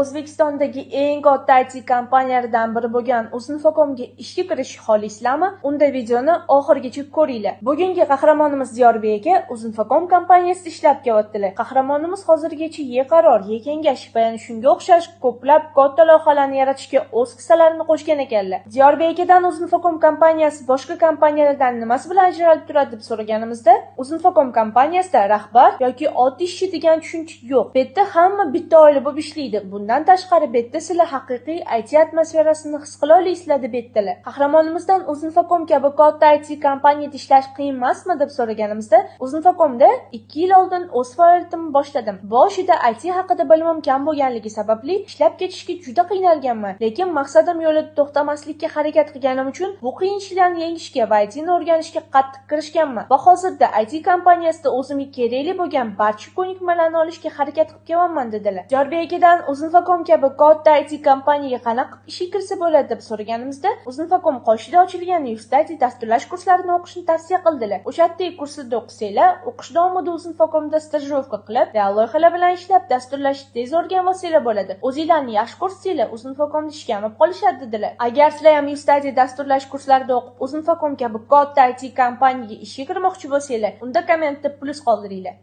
O'zbekistondagi eng katta IT kompaniyalaridan biri bo'lgan Uzinfocomga ishga kirish xohlaysizlarmi? Unda videoni oxirigacha ko'ringlar. Bugungi qahramonimiz Diyorbek aka Uzinfocom kompaniyasida ishlab kelyaptilar. Qahramonimiz hozirgacha Ye-qaror, Ye-kengash va shunga o'xshash ko'plab katta loyihalarni yaratishga o'z hissalarini qo'shgan ekanlar. Diyorbek akadan Uzinfocom kompaniyasi boshqa kompaniyalardan nimasi bilan ajralib turadi deb so'raganimizda, Uzinfocom kompaniyasida rahbar yoki oddiy ishchi degan tushuncha yo'q. Bu yerda hamma bitta oila bo'lib ishlaydi. Bundan tashqari bu yerda sizlar haqiqiy IT atmosferasini his qila olasizlar deb aytdilar. Qahramonimizdan Uzinfocom kabi katta IT kompaniyada ishlash qiyin emasmi deb so'raganimizda, Uzinfocomda 2 yil oldin o'z faoliyatimni boshladim. Boshida IT haqida bilimim kam bo'lganligi sababli ishlab ketishga juda qiynalganman. Lekin maqsadim yo'lida to'xtamaslikka harakat qilganim uchun bu qiyinchiliklarni yengishga va ITni o'rganishga qattiq kirishganman. Va hozirda IT kompaniyasida o'zimga kerakli bo'lgan barcha ko'nikmalarni olishga harakat qilib kelyapman dedilar. Diyorbek akadan Uzinfocom kabi katta IT kompaniyaga qanaqa ishga kirsa bo'ladi deb so'raganimizda, Uzinfocom qoshida ochilgan Yustat dasturlash kurslarini o'qishni tavsiya qildilar. O'shatdek kurslarda o'qisanglar, o'qish davomida Uzinfocomda stajировка qilib, real loyihalar bilan ishlab, dasturlashni tez o'rganib olsanglar bo'ladi. O'zingizlarni yaxshi ko'rsanglar, Uzinfocomda ishga olib qolishadi dedilar. Agar sizlar ham Yustat dasturlash kurslarida o'qib, Uzinfocom kabi katta IT kompaniyaga ishga kirmoqchi bo'lsanglar, unda kommentda plus qoldiringlar.